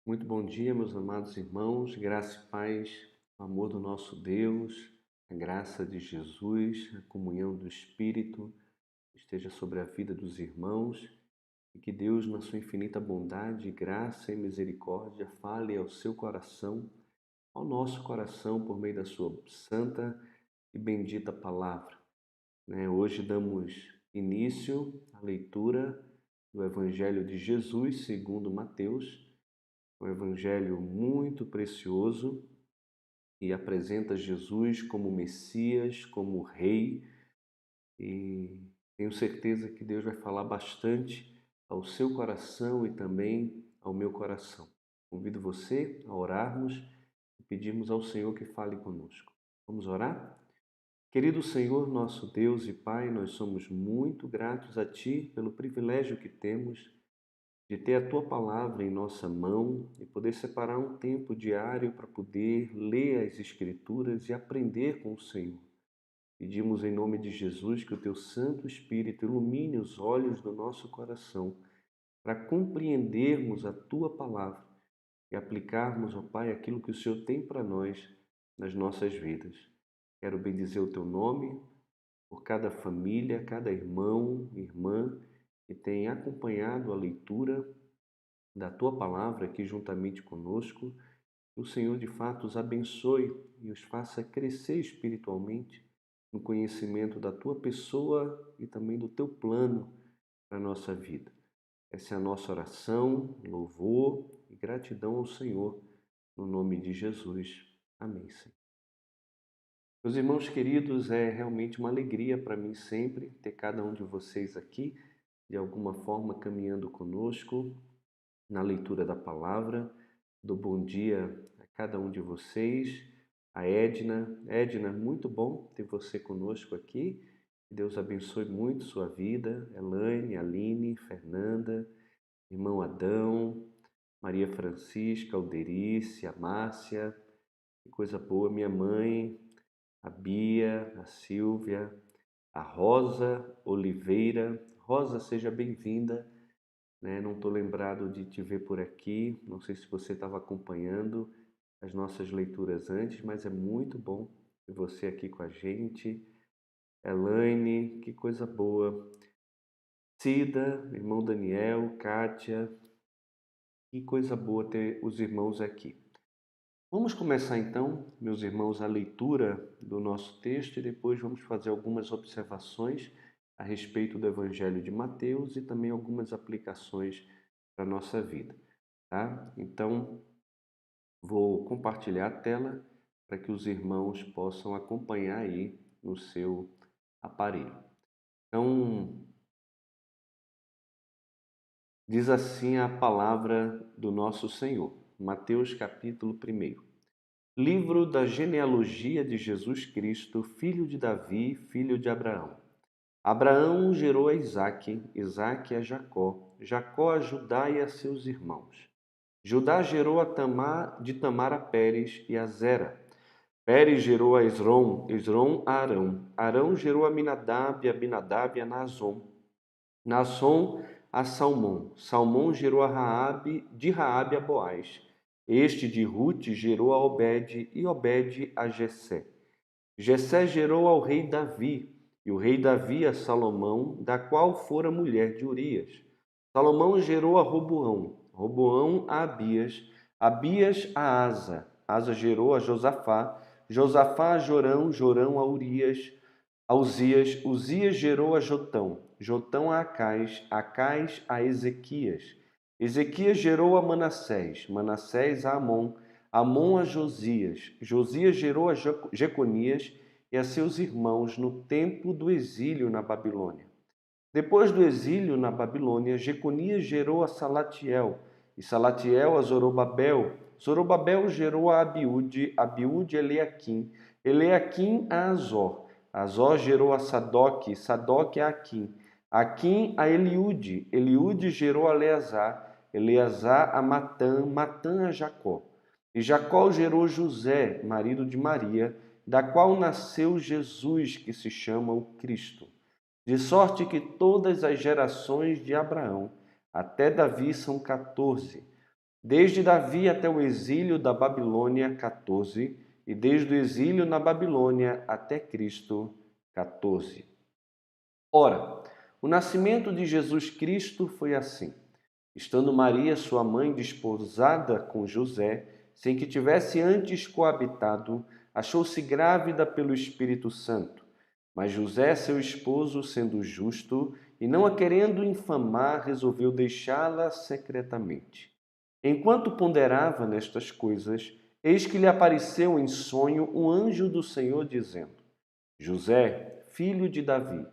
Muito bom dia, meus amados irmãos, graça e paz, o amor do nosso Deus, a graça de Jesus, a comunhão do Espírito esteja sobre a vida dos irmãos e que Deus, na sua infinita bondade, graça e misericórdia, fale ao seu coração, ao nosso coração, por meio da sua santa e bendita palavra. Hoje damos início à leitura do Evangelho de Jesus segundo Mateus, um evangelho muito precioso e apresenta Jesus como Messias, como Rei, e tenho certeza que Deus vai falar bastante ao seu coração e também ao meu coração. Convido você a orarmos e pedirmos ao Senhor que fale conosco. Vamos orar? Querido Senhor, nosso Deus e Pai, nós somos muito gratos a Ti pelo privilégio que temos de ter a Tua palavra em nossa mão e poder separar um tempo diário para poder ler as Escrituras e aprender com o Senhor. Pedimos em nome de Jesus que o Teu Santo Espírito ilumine os olhos do nosso coração para compreendermos a Tua palavra e aplicarmos, ó Pai, aquilo que o Senhor tem para nós nas nossas vidas. Quero bendizer o Teu nome por cada família, cada irmão, irmã que tem acompanhado a leitura da Tua palavra aqui juntamente conosco. Que o Senhor de fato os abençoe e os faça crescer espiritualmente no conhecimento da Tua pessoa e também do Teu plano para a nossa vida. Essa é a nossa oração, louvor e gratidão ao Senhor, no nome de Jesus. Amém, Senhor. Meus irmãos queridos, é realmente uma alegria para mim sempre ter cada um de vocês aqui, de alguma forma caminhando conosco na leitura da palavra. Dou bom dia a cada um de vocês, a Edna. Edna, muito bom ter você conosco aqui. Que Deus abençoe muito sua vida. Elaine, Aline, Fernanda, irmão Adão, Maria Francisca, Alderice, a Márcia. Que coisa boa, minha mãe, a Bia, a Silvia, a Rosa Oliveira. Rosa, seja bem-vinda. Não estou lembrado de te ver por aqui, não sei se você estava acompanhando as nossas leituras antes, mas é muito bom ter você aqui com a gente. Elaine, que coisa boa. Cida, irmão Daniel, Kátia, que coisa boa ter os irmãos aqui. Vamos começar então, meus irmãos, a leitura do nosso texto e depois vamos fazer algumas observações a respeito do Evangelho de Mateus e também algumas aplicações para a nossa vida, tá? Então, vou compartilhar a tela para que os irmãos possam acompanhar aí no seu aparelho. Então, diz assim a palavra do nosso Senhor, Mateus capítulo 1. Livro da genealogia de Jesus Cristo, filho de Davi, filho de Abraão. Abraão gerou a Isaque, Isaque a Jacó, Jacó a Judá e a seus irmãos. Judá gerou de Tamar a Pérez e a Zera. Pérez gerou a Esrom, Esrom a Arão. Arão gerou a Aminadab a Naasson. Naasson a Salmão. Salmão gerou a Raabe a Boaz. Este de Rute gerou a Obed e Obed a Jessé. Jessé gerou ao rei Davi, e o rei Davi a Salomão, da qual fora mulher de Urias. Salomão gerou a Roboão, Roboão a Abias, Abias a Asa, Asa gerou a Josafá, Josafá a Jorão, Jorão a Urias, a Uzias, Uzias gerou a Jotão, Jotão a Acais, Acais a Ezequias, Ezequias gerou a Manassés, Manassés a Amon, Amon a Josias, Josias gerou a Jeconias e a seus irmãos no tempo do exílio na Babilônia. Depois do exílio na Babilônia, Jeconias gerou a Salatiel, e Salatiel a Zorobabel. Zorobabel gerou a Abiúde, Abiúde a Eleaquim, Eleaquim a Azor. Azor gerou a Sadoque, Sadoque a Aquim, Aquim a Eliúde, Eliúde gerou a Eleazar, Eleazar a Matã, Matã a Jacó. E Jacó gerou José, marido de Maria, da qual nasceu Jesus, que se chama o Cristo. De sorte que todas as gerações de Abraão até Davi são 14, desde Davi até o exílio da Babilônia, 14, e desde o exílio na Babilônia até Cristo, 14. Ora, o nascimento de Jesus Cristo foi assim. Estando Maria, sua mãe, desposada com José, sem que tivesse antes coabitado, achou-se grávida pelo Espírito Santo. Mas José, seu esposo, sendo justo e não a querendo infamar, resolveu deixá-la secretamente. Enquanto ponderava nestas coisas, eis que lhe apareceu em sonho um anjo do Senhor, dizendo: José, filho de Davi,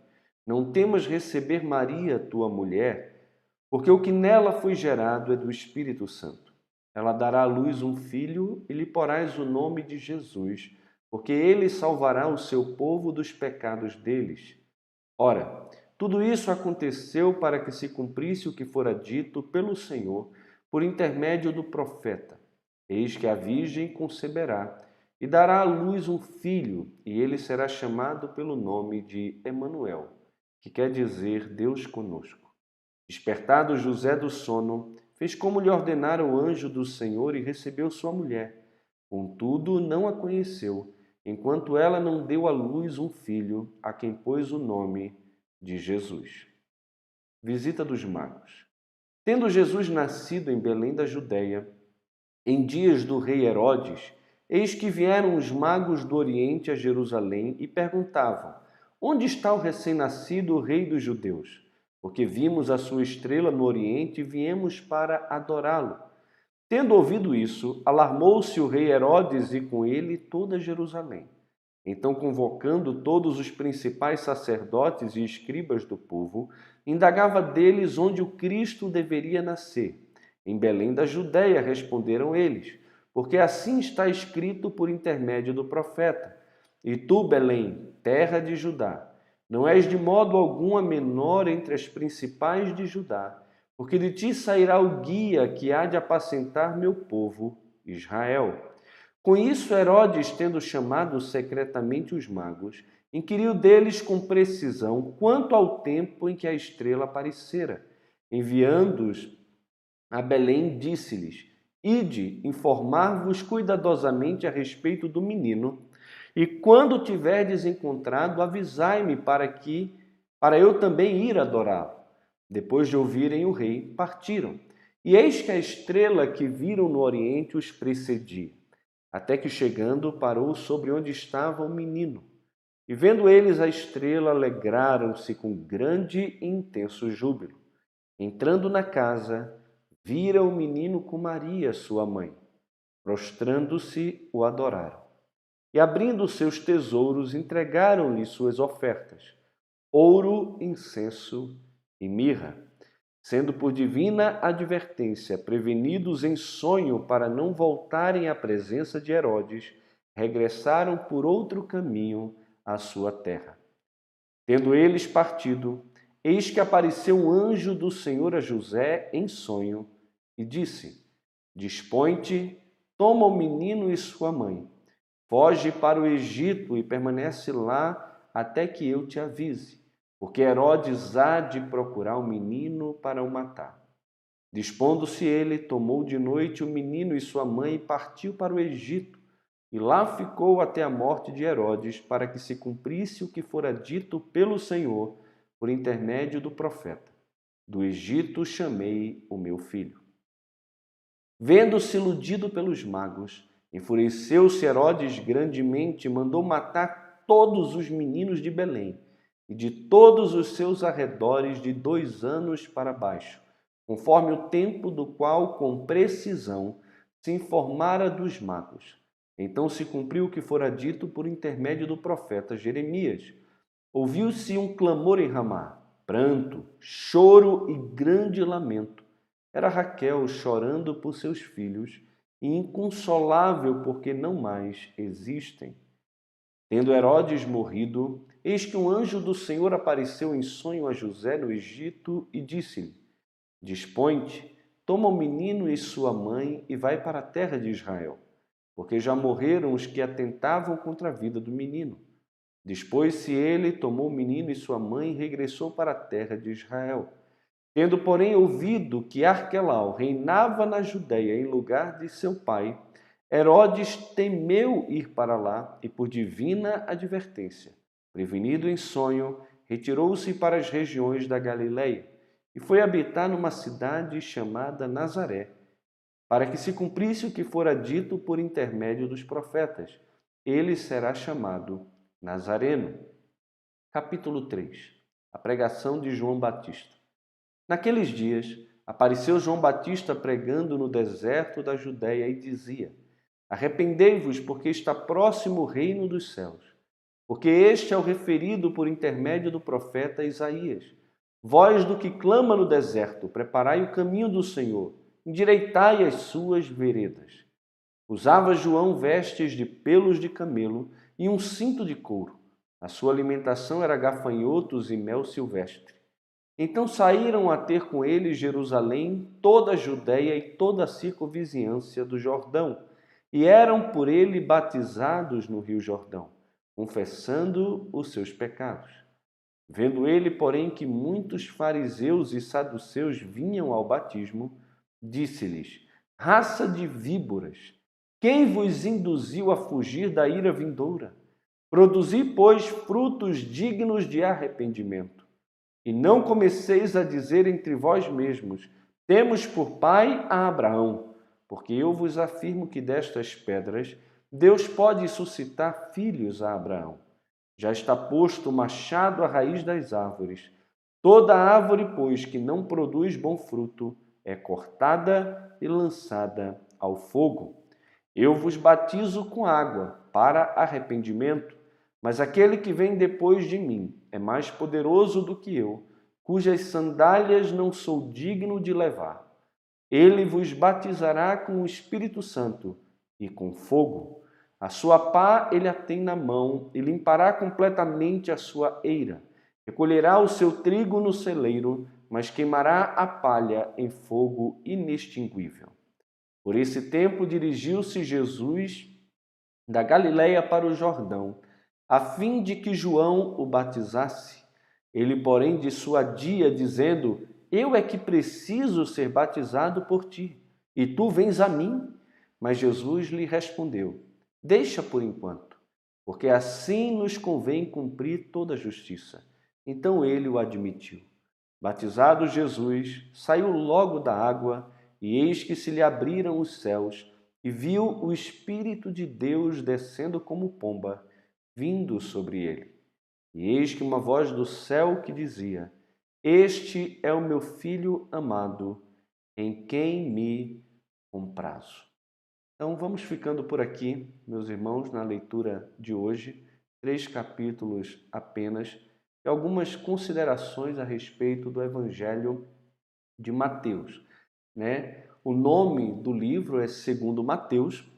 não temas receber Maria, tua mulher, porque o que nela foi gerado é do Espírito Santo. Ela dará à luz um filho e lhe porás o nome de Jesus, porque ele salvará o seu povo dos pecados deles. Ora, tudo isso aconteceu para que se cumprisse o que fora dito pelo Senhor por intermédio do profeta. Eis que a virgem conceberá e dará à luz um filho, e ele será chamado pelo nome de Emanuel, que quer dizer Deus conosco. Despertado José do sono, fez como lhe ordenara o anjo do Senhor e recebeu sua mulher. Contudo, não a conheceu, enquanto ela não deu à luz um filho, a quem pôs o nome de Jesus. Visita dos magos. Tendo Jesus nascido em Belém da Judéia, em dias do rei Herodes, eis que vieram os magos do Oriente a Jerusalém e perguntavam: Onde está o recém-nascido o rei dos judeus? Porque vimos a sua estrela no Oriente e viemos para adorá-lo. Tendo ouvido isso, alarmou-se o rei Herodes e com ele toda Jerusalém. Então, convocando todos os principais sacerdotes e escribas do povo, indagava deles onde o Cristo deveria nascer. Em Belém da Judéia, responderam eles, porque assim está escrito por intermédio do profeta. E tu, Belém, terra de Judá, não és de modo algum a menor entre as principais de Judá, porque de ti sairá o guia que há de apacentar meu povo, Israel. Com isso, Herodes, tendo chamado secretamente os magos, inquiriu deles com precisão quanto ao tempo em que a estrela aparecera. Enviando-os a Belém, disse-lhes: Ide, informar-vos cuidadosamente a respeito do menino, e quando o tiverdes encontrado, avisai-me para eu também ir adorá-lo. Depois de ouvirem o rei, partiram. E eis que a estrela que viram no oriente os precedia, até que chegando parou sobre onde estava o menino. E vendo eles a estrela, alegraram-se com grande e intenso júbilo. Entrando na casa, viram o menino com Maria, sua mãe. Prostrando-se, o adoraram. E abrindo seus tesouros, entregaram-lhe suas ofertas: ouro, incenso e mirra. Sendo por divina advertência prevenidos em sonho para não voltarem à presença de Herodes, regressaram por outro caminho à sua terra. Tendo eles partido, eis que apareceu um anjo do Senhor a José em sonho e disse: Dispõe-te, toma o menino e sua mãe, foge para o Egito e permanece lá até que eu te avise, porque Herodes há de procurar o menino para o matar. Dispondo-se ele, tomou de noite o menino e sua mãe e partiu para o Egito, e lá ficou até a morte de Herodes, para que se cumprisse o que fora dito pelo Senhor por intermédio do profeta: Do Egito chamei o meu filho. Vendo-se iludido pelos magos, enfureceu-se Herodes grandemente e mandou matar todos os meninos de Belém e de todos os seus arredores de 2 anos para baixo, conforme o tempo do qual, com precisão, se informara dos magos. Então se cumpriu o que fora dito por intermédio do profeta Jeremias. Ouviu-se um clamor em Ramá, pranto, choro e grande lamento. Era Raquel chorando por seus filhos e inconsolável porque não mais existem. Tendo Herodes morrido, eis que um anjo do Senhor apareceu em sonho a José no Egito e disse-lhe: Dispõe-te, toma o menino e sua mãe e vai para a terra de Israel, porque já morreram os que atentavam contra a vida do menino. Dispôs-se ele, tomou o menino e sua mãe e regressou para a terra de Israel. Tendo, porém, ouvido que Arquelau reinava na Judéia em lugar de seu pai, Herodes temeu ir para lá e, por divina advertência, prevenido em sonho, retirou-se para as regiões da Galiléia e foi habitar numa cidade chamada Nazaré, para que se cumprisse o que fora dito por intermédio dos profetas: ele será chamado Nazareno. Capítulo 3. A pregação de João Batista. Naqueles dias, apareceu João Batista pregando no deserto da Judéia e dizia: arrependei-vos, porque está próximo o reino dos céus. Porque este é o referido por intermédio do profeta Isaías. Voz do que clama no deserto, preparai o caminho do Senhor, endireitai as suas veredas. Usava João vestes de pelos de camelo e um cinto de couro. A sua alimentação era gafanhotos e mel silvestre. Então saíram a ter com ele Jerusalém, toda a Judéia e toda a circunvizinhança do Jordão, e eram por ele batizados no rio Jordão, confessando os seus pecados. Vendo ele, porém, que muitos fariseus e saduceus vinham ao batismo, disse-lhes: raça de víboras, quem vos induziu a fugir da ira vindoura? Produzi, pois, frutos dignos de arrependimento. E não comeceis a dizer entre vós mesmos: temos por pai a Abraão, porque eu vos afirmo que destas pedras Deus pode suscitar filhos a Abraão. Já está posto o machado à raiz das árvores. Toda árvore, pois, que não produz bom fruto, é cortada e lançada ao fogo. Eu vos batizo com água para arrependimento, mas aquele que vem depois de mim é mais poderoso do que eu, cujas sandálias não sou digno de levar. Ele vos batizará com o Espírito Santo e com fogo. A sua pá ele a tem na mão e limpará completamente a sua eira. Recolherá o seu trigo no celeiro, mas queimará a palha em fogo inextinguível. Por esse tempo dirigiu-se Jesus da Galiléia para o Jordão, a fim de que João o batizasse. Ele, porém, dissuadia, dizendo: eu é que preciso ser batizado por ti, e tu vens a mim? Mas Jesus lhe respondeu: deixa por enquanto, porque assim nos convém cumprir toda a justiça. Então ele o admitiu. Batizado Jesus, saiu logo da água, e eis que se lhe abriram os céus, e viu o Espírito de Deus descendo como pomba, vindo sobre ele. E eis que uma voz do céu que dizia: este é o meu Filho amado, em quem me comprazo. Então vamos ficando por aqui, meus irmãos, na leitura de hoje. 3 capítulos apenas, e algumas considerações a respeito do Evangelho de Mateus, né? O nome do livro é segundo Mateus,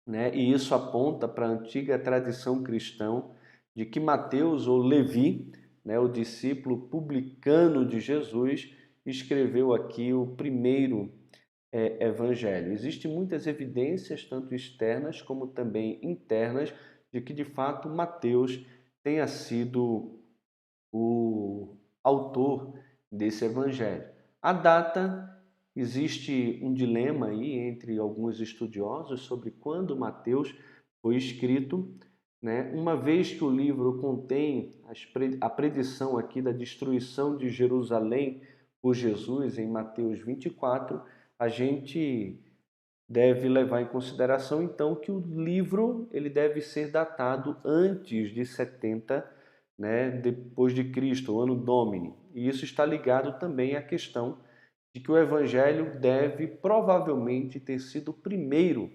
né? E isso aponta para a antiga tradição cristã de que Mateus, ou Levi, né, o discípulo publicano de Jesus, escreveu aqui o primeiro evangelho. Existem muitas evidências, tanto externas como também internas, de que de fato Mateus tenha sido o autor desse evangelho. A data, existe um dilema aí entre alguns estudiosos sobre quando Mateus foi escrito, né? Uma vez que o livro contém a predição aqui da destruição de Jerusalém por Jesus em Mateus 24, a gente deve levar em consideração então que o livro ele deve ser datado antes de 70, né, depois de Cristo, o ano Domini. E isso está ligado também à questão de que o evangelho deve provavelmente ter sido o primeiro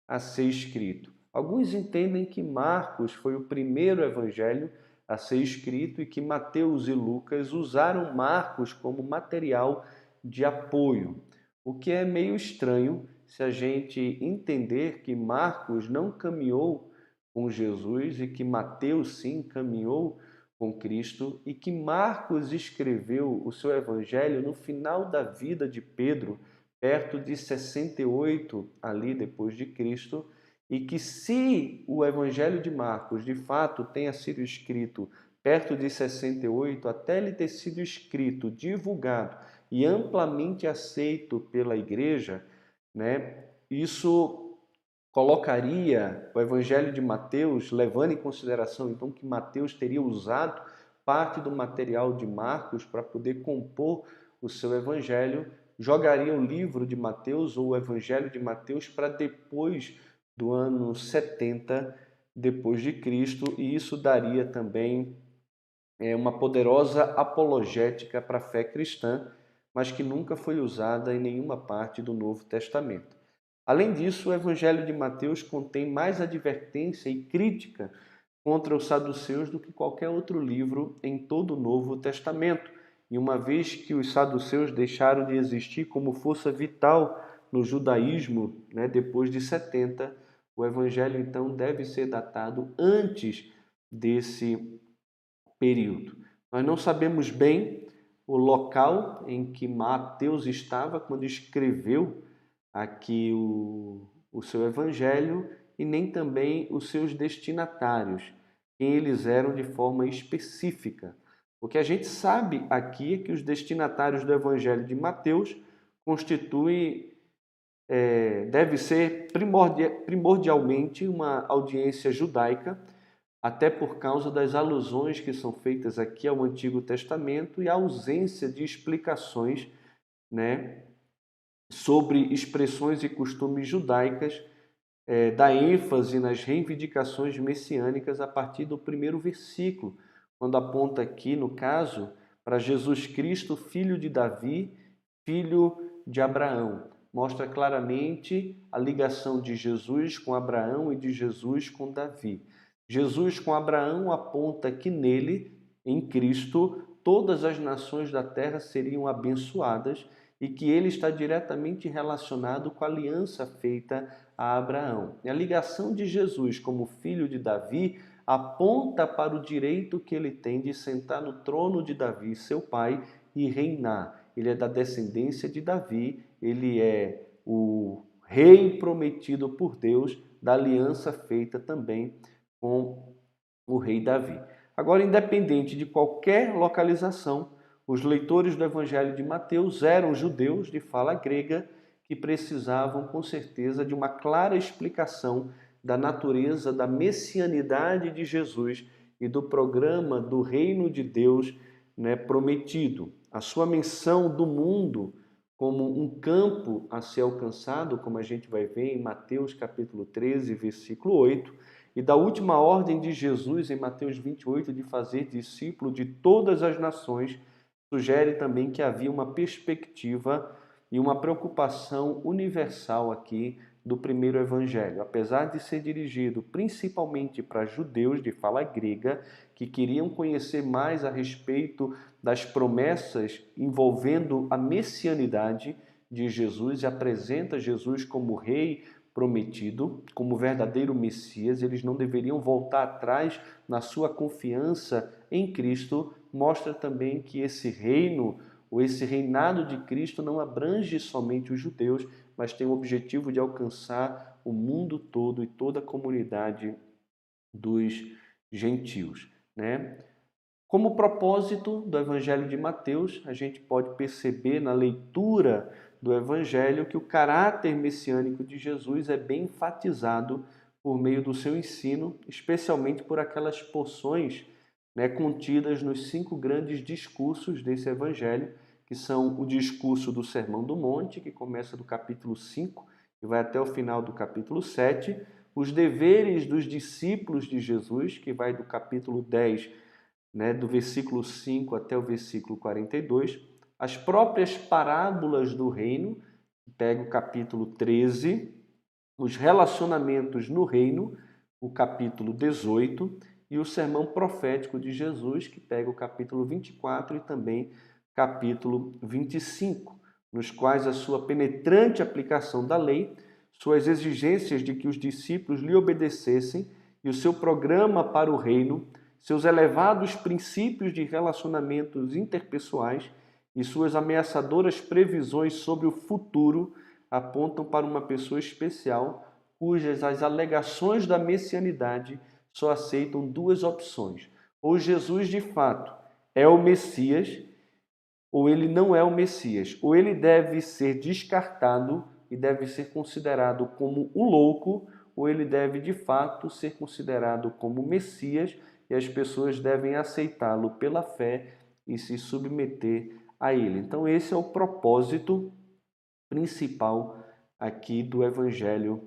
a ser escrito. Alguns entendem que Marcos foi o primeiro evangelho a ser escrito e que Mateus e Lucas usaram Marcos como material de apoio, o que é meio estranho se a gente entender que Marcos não caminhou com Jesus e que Mateus sim caminhou com Cristo e que Marcos escreveu o seu evangelho no final da vida de Pedro, perto de 68 ali depois de Cristo, e que se o evangelho de Marcos de fato tenha sido escrito perto de 68, até ele ter sido escrito, divulgado e amplamente aceito pela igreja, né? Isso colocaria o Evangelho de Mateus, levando em consideração então que Mateus teria usado parte do material de Marcos para poder compor o seu evangelho, jogaria o livro de Mateus ou o Evangelho de Mateus para depois do ano 70 depois de Cristo, e isso daria também uma poderosa apologética para a fé cristã, mas que nunca foi usada em nenhuma parte do Novo Testamento. Além disso, o Evangelho de Mateus contém mais advertência e crítica contra os saduceus do que qualquer outro livro em todo o Novo Testamento. E uma vez que os saduceus deixaram de existir como força vital no judaísmo, depois de 70, o Evangelho então deve ser datado antes desse período. Nós não sabemos bem o local em que Mateus estava quando escreveu aqui o seu evangelho e nem também os seus destinatários, quem eles eram de forma específica. O que a gente sabe aqui é que os destinatários do evangelho de Mateus constituem, deve ser primordialmente uma audiência judaica, até por causa das alusões que são feitas aqui ao Antigo Testamento e a ausência de explicações, sobre expressões e costumes judaicas, dá ênfase nas reivindicações messiânicas a partir do primeiro versículo, quando aponta aqui, no caso, para Jesus Cristo, filho de Davi, filho de Abraão. Mostra claramente a ligação de Jesus com Abraão e de Jesus com Davi. Jesus com Abraão aponta que nele, em Cristo, todas as nações da terra seriam abençoadas e que ele está diretamente relacionado com a aliança feita a Abraão. E a ligação de Jesus como filho de Davi aponta para o direito que ele tem de sentar no trono de Davi, seu pai, e reinar. Ele é da descendência de Davi, ele é o rei prometido por Deus, da aliança feita também com o rei Davi. Agora, independente de qualquer localização, os leitores do Evangelho de Mateus eram judeus de fala grega que precisavam, com certeza, de uma clara explicação da natureza da messianidade de Jesus e do programa do reino de Deus, prometido. A sua menção do mundo como um campo a ser alcançado, como a gente vai ver em Mateus capítulo 13, versículo 8, e da última ordem de Jesus em Mateus 28 de fazer discípulo de todas as nações, sugere também que havia uma perspectiva e uma preocupação universal aqui do primeiro evangelho. Apesar de ser dirigido principalmente para judeus de fala grega, que queriam conhecer mais a respeito das promessas envolvendo a messianidade de Jesus e apresenta Jesus como rei prometido, como verdadeiro Messias, eles não deveriam voltar atrás na sua confiança em Cristo, mostra também que esse reino, ou esse reinado de Cristo não abrange somente os judeus, mas tem o objetivo de alcançar o mundo todo e toda a comunidade dos gentios, Como propósito do Evangelho de Mateus, a gente pode perceber na leitura do Evangelho que o caráter messiânico de Jesus é bem enfatizado por meio do seu ensino, especialmente por aquelas porções contidas nos 5 grandes discursos desse Evangelho, que são o discurso do Sermão do Monte, que começa do capítulo 5 e vai até o final do capítulo 7, os deveres dos discípulos de Jesus, que vai do capítulo 10, do versículo 5 até o versículo 42, as próprias parábolas do reino, que pega o capítulo 13, os relacionamentos no reino, o capítulo 18, e o sermão profético de Jesus, que pega o capítulo 24 e também capítulo 25, nos quais a sua penetrante aplicação da lei, suas exigências de que os discípulos lhe obedecessem e o seu programa para o reino, seus elevados princípios de relacionamentos interpessoais e suas ameaçadoras previsões sobre o futuro apontam para uma pessoa especial cujas as alegações da messianidade só aceitam 2 opções. Ou Jesus, de fato, é o Messias ou ele não é o Messias. Ou ele deve ser descartado e deve ser considerado como um louco, ou ele deve de fato ser considerado como Messias e as pessoas devem aceitá-lo pela fé e se submeter a ele. Então esse é o propósito principal aqui do Evangelho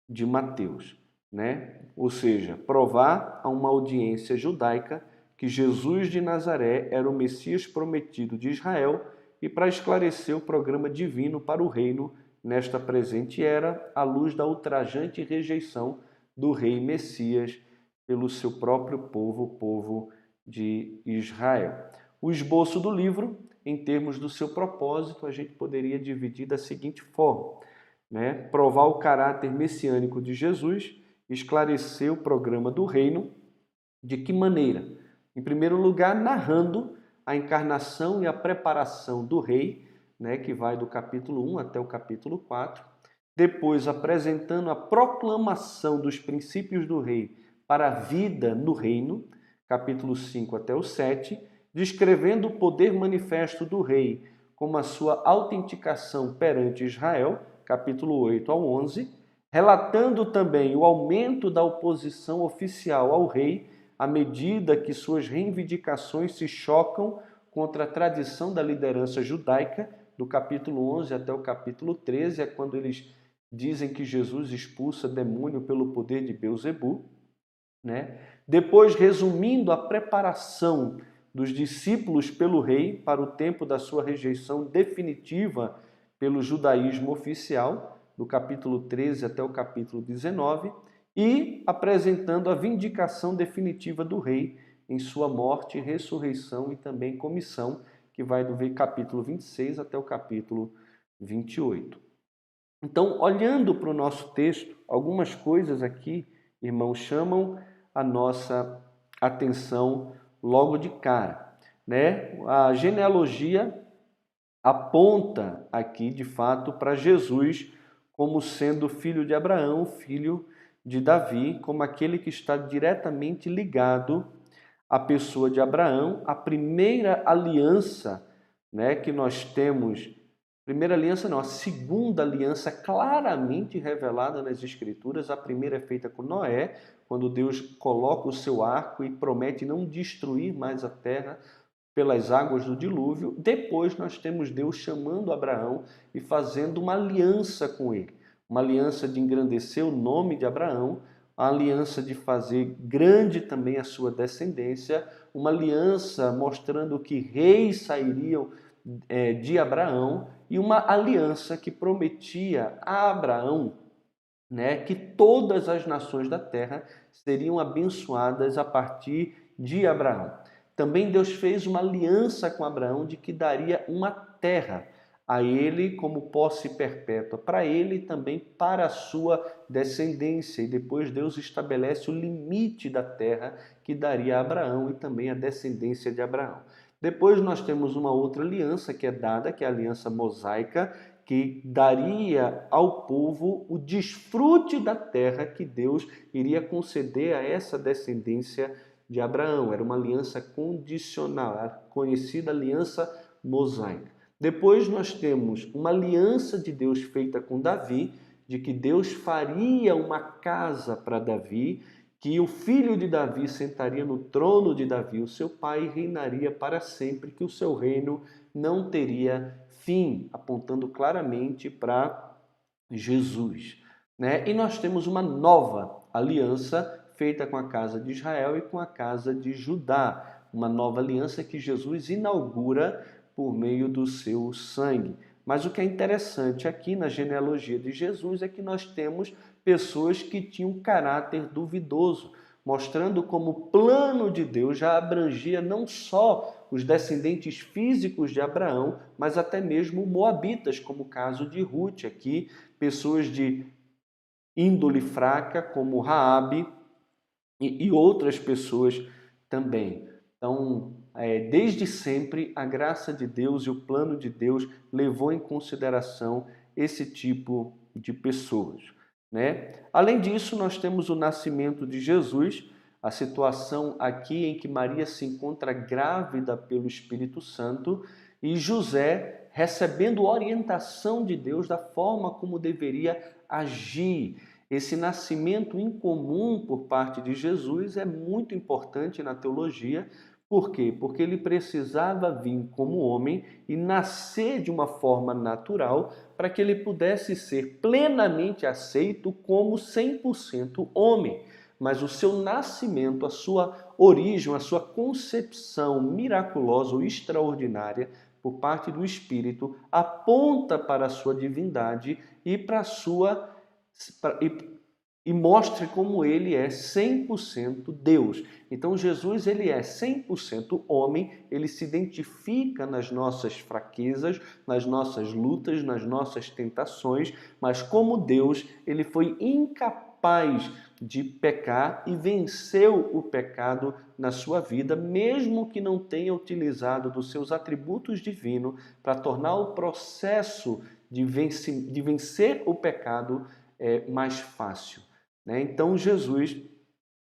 de Mateus, né? Ou seja, provar a uma audiência judaica que Jesus de Nazaré era o Messias prometido de Israel e para esclarecer o programa divino para o reino nesta presente era, à luz da ultrajante rejeição do rei Messias pelo seu próprio povo, o povo de Israel. O esboço do livro, em termos do seu propósito, a gente poderia dividir da seguinte forma, né? Provar o caráter messiânico de Jesus, esclarecer o programa do reino. De que maneira? Em primeiro lugar, narrando a encarnação e a preparação do rei, né, que vai do capítulo 1 até o capítulo 4. Depois, apresentando a proclamação dos princípios do rei para a vida no reino, capítulo 5 até o 7. Descrevendo o poder manifesto do rei, como a sua autenticação perante Israel, capítulo 8 ao 11, relatando também o aumento da oposição oficial ao rei, à medida que suas reivindicações se chocam contra a tradição da liderança judaica, do capítulo 11 até o capítulo 13, é quando eles dizem que Jesus expulsa demônio pelo poder de Beelzebul, né? Depois, resumindo a preparação dos discípulos pelo rei para o tempo da sua rejeição definitiva pelo judaísmo oficial, do capítulo 13 até o capítulo 19, e apresentando a vindicação definitiva do rei em sua morte, ressurreição e também comissão, que vai do capítulo 26 até o capítulo 28. Então, olhando para o nosso texto, algumas coisas aqui, irmãos, chamam a nossa atenção logo de cara, né? A genealogia aponta aqui, de fato, para Jesus como sendo filho de Abraão, filho de Davi, como aquele que está diretamente ligado à pessoa de Abraão, a primeira aliança, né, que nós temos. Primeira aliança não, a segunda aliança claramente revelada nas Escrituras. A primeira é feita com Noé, quando Deus coloca o seu arco e promete não destruir mais a terra pelas águas do dilúvio. Depois nós temos Deus chamando Abraão e fazendo uma aliança com ele. Uma aliança de engrandecer o nome de Abraão, a aliança de fazer grande também a sua descendência, uma aliança mostrando que reis sairiam de Abraão e uma aliança que prometia a Abraão, né, que todas as nações da terra seriam abençoadas a partir de Abraão. Também Deus fez uma aliança com Abraão de que daria uma terra a ele como posse perpétua, para ele e também para a sua descendência. E depois Deus estabelece o limite da terra que daria a Abraão e também a descendência de Abraão. Depois nós temos uma outra aliança que é dada, que é a aliança mosaica, que daria ao povo o desfrute da terra que Deus iria conceder a essa descendência de Abraão. Era uma aliança condicional, a conhecida aliança mosaica. Depois nós temos uma aliança de Deus feita com Davi, de que Deus faria uma casa para Davi, que o filho de Davi sentaria no trono de Davi, o seu pai, e reinaria para sempre, que o seu reino não teria fim, apontando claramente para Jesus, né? E nós temos uma nova aliança feita com a casa de Israel e com a casa de Judá, uma nova aliança que Jesus inaugura por meio do seu sangue. Mas o que é interessante aqui na genealogia de Jesus é que nós temos pessoas que tinham caráter duvidoso, mostrando como o plano de Deus já abrangia não só os descendentes físicos de Abraão, mas até mesmo moabitas, como o caso de Ruth aqui, pessoas de índole fraca, como Raabe e outras pessoas também. Então, desde sempre, a graça de Deus e o plano de Deus levou em consideração esse tipo de pessoas, né? Além disso, nós temos o nascimento de Jesus, A situação aqui em que Maria se encontra grávida pelo Espírito Santo e José recebendo orientação de Deus da forma como deveria agir. Esse nascimento incomum por parte de Jesus é muito importante na teologia. Por quê? Porque ele precisava vir como homem e nascer de uma forma natural para que ele pudesse ser plenamente aceito como 100% homem. Mas o seu nascimento, a sua origem, a sua concepção miraculosa ou extraordinária por parte do Espírito aponta para a sua divindade e para a sua e mostre como ele é 100% Deus. Então Jesus ele é 100% homem, ele se identifica nas nossas fraquezas, nas nossas lutas, nas nossas tentações, mas como Deus, ele foi incapaz de pecar e venceu o pecado na sua vida, mesmo que não tenha utilizado dos seus atributos divinos para tornar o processo de vencer o pecado mais fácil. Então Jesus,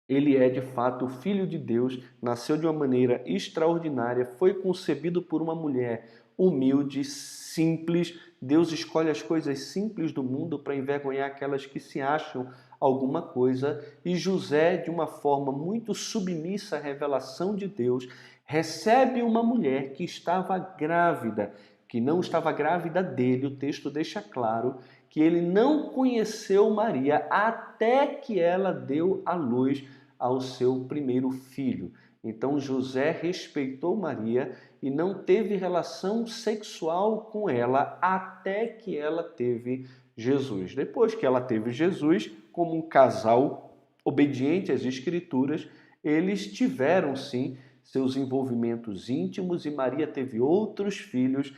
ele é de fato o Filho de Deus, nasceu de uma maneira extraordinária, foi concebido por uma mulher humilde, simples. Deus escolhe as coisas simples do mundo para envergonhar aquelas que se acham alguma coisa. E José, de uma forma muito submissa à revelação de Deus, recebe uma mulher que estava grávida, que não estava grávida dele. O texto deixa claro que ele não conheceu Maria até que ela deu à luz ao seu primeiro filho. Então José respeitou Maria e não teve relação sexual com ela até que ela teve Jesus. Depois que ela teve Jesus, como um casal obediente às Escrituras, eles tiveram sim seus envolvimentos íntimos e Maria teve outros filhos,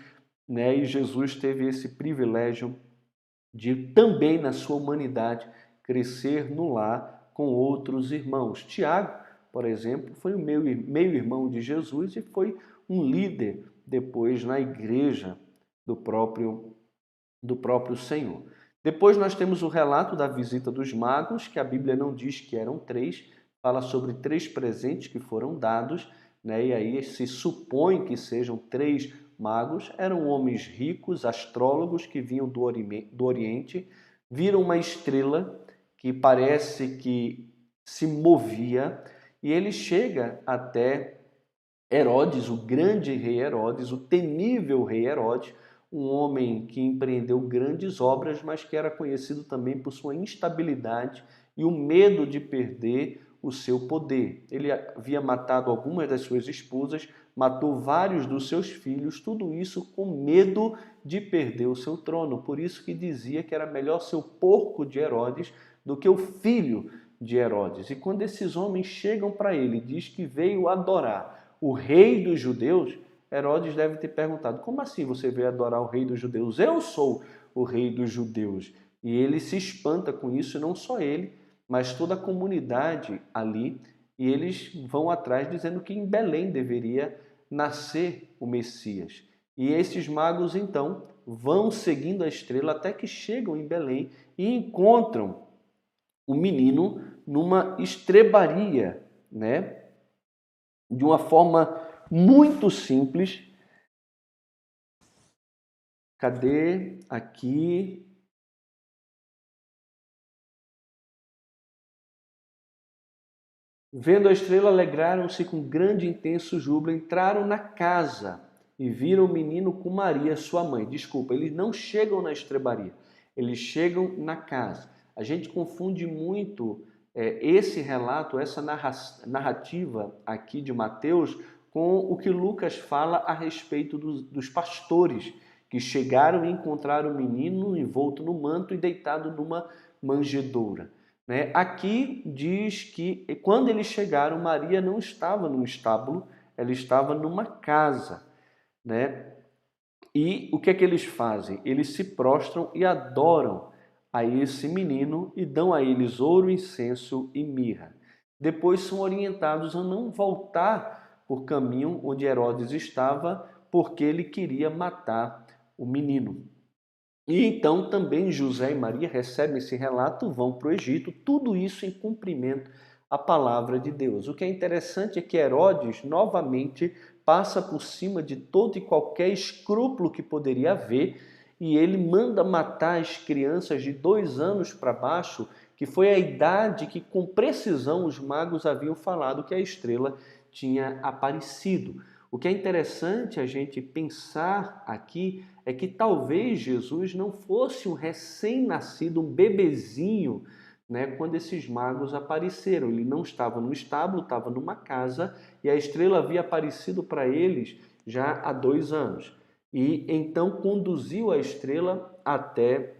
e Jesus teve esse privilégio de também na sua humanidade crescer no lar com outros irmãos. Tiago, por exemplo, foi o meio-irmão de Jesus e foi um líder depois na igreja do próprio Senhor. Depois nós temos o relato da visita dos magos, que a Bíblia não diz que eram 3, fala sobre 3 presentes que foram dados, e aí se supõe que sejam 3 magos. Eram homens ricos, astrólogos que vinham do Oriente, viram uma estrela que parece que se movia e ele chega até Herodes, o grande rei Herodes, o temível rei Herodes, um homem que empreendeu grandes obras, mas que era conhecido também por sua instabilidade e o medo de perder o seu poder. Ele havia matado algumas das suas esposas, matou vários dos seus filhos, tudo isso com medo de perder o seu trono. Por isso que dizia que era melhor ser o porco de Herodes do que o filho de Herodes. E quando esses homens chegam para ele, diz que veio adorar o rei dos judeus, Herodes deve ter perguntado: como assim você veio adorar o rei dos judeus? Eu sou o rei dos judeus. E ele se espanta com isso, e não só ele, mas toda a comunidade ali, e eles vão atrás dizendo que em Belém deveria nascer o Messias. E esses magos então vão seguindo a estrela até que chegam em Belém e encontram o menino numa estrebaria, de uma forma muito simples. Cadê? Aqui. Vendo a estrela, alegraram-se com grande e intenso júbilo, entraram na casa e viram o menino com Maria, sua mãe. Desculpa, eles não chegam na estrebaria, eles chegam na casa. A gente confunde muito esse relato, essa narrativa aqui de Mateus, com o que Lucas fala a respeito dos pastores que chegaram e encontraram o menino envolto no manto e deitado numa manjedoura. Aqui diz que quando eles chegaram, Maria não estava num estábulo, ela estava numa casa. E o que é que eles fazem? Eles se prostram e adoram a esse menino e dão a eles ouro, incenso e mirra. Depois são orientados a não voltar por caminho onde Herodes estava, porque ele queria matar o menino. E então também José e Maria recebem esse relato, vão para o Egito, tudo isso em cumprimento a palavra de Deus. O que é interessante é que Herodes, novamente, passa por cima de todo e qualquer escrúpulo que poderia haver e ele manda matar as crianças de 2 anos para baixo, que foi a idade que com precisão os magos haviam falado que a estrela tinha aparecido. O que é interessante a gente pensar aqui é que talvez Jesus não fosse um recém-nascido, um bebezinho, né, quando esses magos apareceram. Ele não estava no estábulo, estava numa casa e a estrela havia aparecido para eles já há 2 anos. E então conduziu a estrela até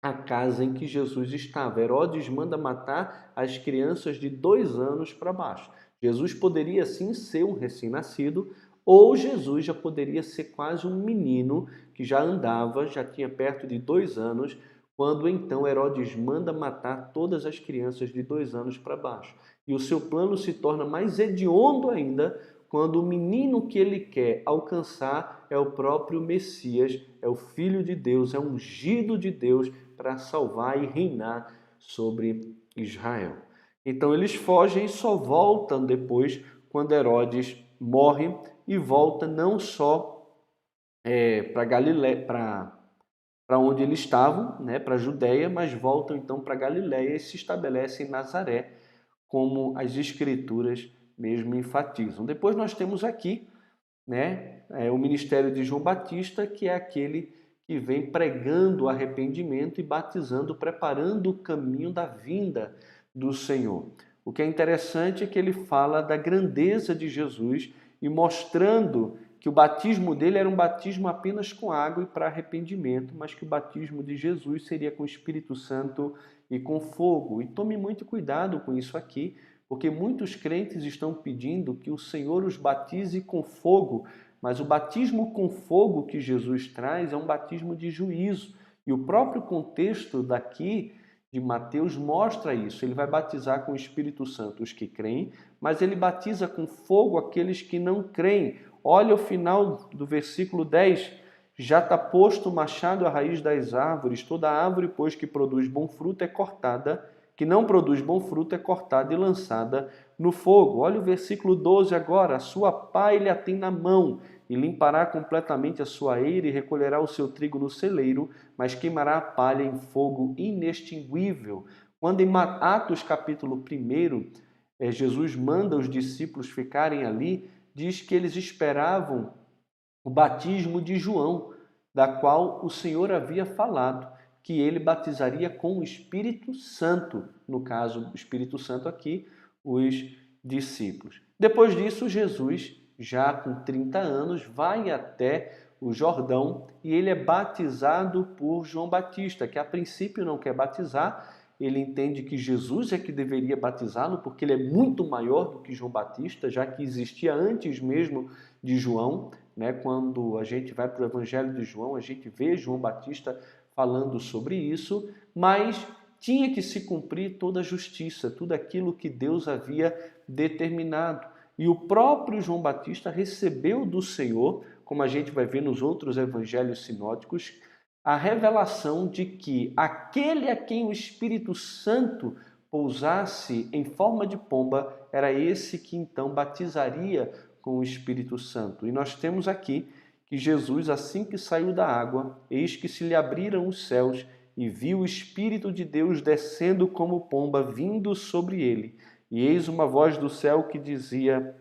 a casa em que Jesus estava. Herodes manda matar as crianças de 2 anos para baixo. Jesus poderia sim ser um recém-nascido, ou Jesus já poderia ser quase um menino que já andava, já tinha perto de 2 anos, quando então Herodes manda matar todas as crianças de 2 anos para baixo. E o seu plano se torna mais hediondo ainda quando o menino que ele quer alcançar é o próprio Messias, é o Filho de Deus, é o ungido de Deus para salvar e reinar sobre Israel. Então eles fogem e só voltam depois quando Herodes morre e volta não só para Galiléia, para onde eles estavam, né, para a Judéia, mas voltam então para Galiléia e se estabelecem em Nazaré, como as escrituras mesmo enfatizam. Depois nós temos aqui, né, o ministério de João Batista, que é aquele que vem pregando o arrependimento e batizando, preparando o caminho da vinda do Senhor. O que é interessante é que ele fala da grandeza de Jesus e mostrando que o batismo dele era um batismo apenas com água e para arrependimento, mas que o batismo de Jesus seria com o Espírito Santo e com fogo. E tome muito cuidado com isso aqui, porque muitos crentes estão pedindo que o Senhor os batize com fogo, mas o batismo com fogo que Jesus traz é um batismo de juízo. E o próprio contexto daqui de Mateus mostra isso. Ele vai batizar com o Espírito Santo os que creem, mas ele batiza com fogo aqueles que não creem. Olha o final do versículo 10. Já está posto o machado à raiz das árvores, toda árvore, pois, que produz bom fruto é cortada, que não produz bom fruto é cortada e lançada no fogo. Olha o versículo 12 agora. A sua pá ele a tem na mão, e limpará completamente a sua eira, e recolherá o seu trigo no celeiro, mas queimará a palha em fogo inextinguível. Quando em Atos capítulo 1, Jesus manda os discípulos ficarem ali, diz que eles esperavam o batismo de João, da qual o Senhor havia falado, que ele batizaria com o Espírito Santo, no caso, o Espírito Santo aqui, os discípulos. Depois disso, Jesus, já com 30 anos, vai até o Jordão e ele é batizado por João Batista, que a princípio não quer batizar, ele entende que Jesus é que deveria batizá-lo, porque ele é muito maior do que João Batista, já que existia antes mesmo de João, né? Quando a gente vai para o Evangelho de João, a gente vê João Batista falando sobre isso, mas tinha que se cumprir toda a justiça, tudo aquilo que Deus havia determinado. E o próprio João Batista recebeu do Senhor, como a gente vai ver nos outros evangelhos sinóticos, a revelação de que aquele a quem o Espírito Santo pousasse em forma de pomba era esse que então batizaria com o Espírito Santo. E nós temos aqui que Jesus, assim que saiu da água, eis que se lhe abriram os céus e viu o Espírito de Deus descendo como pomba, vindo sobre ele. E eis uma voz do céu que dizia: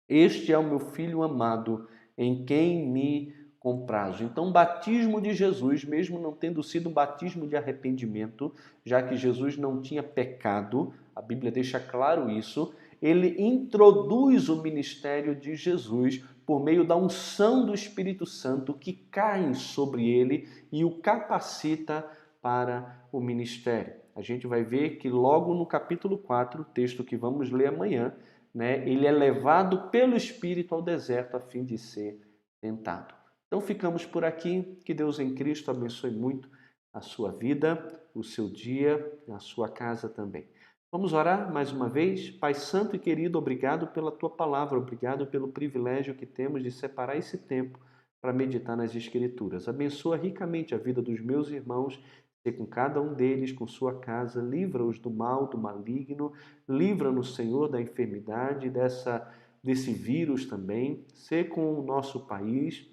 Este é o meu Filho amado, em quem me comprazo. Então, o batismo de Jesus, mesmo não tendo sido um batismo de arrependimento, já que Jesus não tinha pecado, a Bíblia deixa claro isso, ele introduz o ministério de Jesus por meio da unção do Espírito Santo que cai sobre ele e o capacita para o ministério. A gente vai ver que logo no capítulo 4, o texto que vamos ler amanhã, né, ele é levado pelo Espírito ao deserto a fim de ser tentado. Então ficamos por aqui. Que Deus em Cristo abençoe muito a sua vida, o seu dia, a sua casa também. Vamos orar mais uma vez? Pai Santo e querido, obrigado pela tua palavra, obrigado pelo privilégio que temos de separar esse tempo para meditar nas Escrituras. Abençoa ricamente a vida dos meus irmãos, Sê com cada um deles, com sua casa, livra-os do mal, do maligno, livra-nos, Senhor, da enfermidade, desse vírus também. Sê com o nosso país,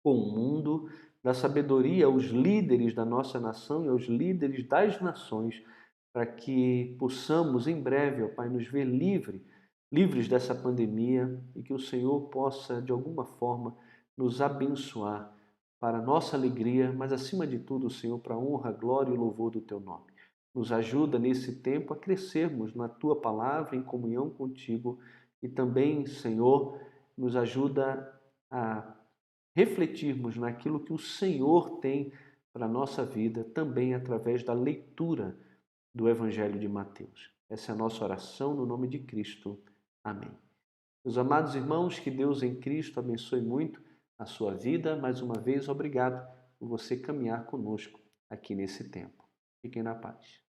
com o mundo, dá sabedoria aos líderes da nossa nação e aos líderes das nações, para que possamos em breve, ó Pai, nos ver livres dessa pandemia e que o Senhor possa, de alguma forma, nos abençoar para a nossa alegria, mas acima de tudo, Senhor, para a honra, glória e louvor do Teu nome. Nos ajuda nesse tempo a crescermos na Tua palavra, em comunhão contigo e também, Senhor, nos ajuda a refletirmos naquilo que o Senhor tem para a nossa vida, também através da leitura do Evangelho de Mateus. Essa é a nossa oração no nome de Cristo. Amém. Meus amados irmãos, que Deus em Cristo abençoe muito a sua vida. Mais uma vez, obrigado por você caminhar conosco aqui nesse tempo. Fiquem na paz.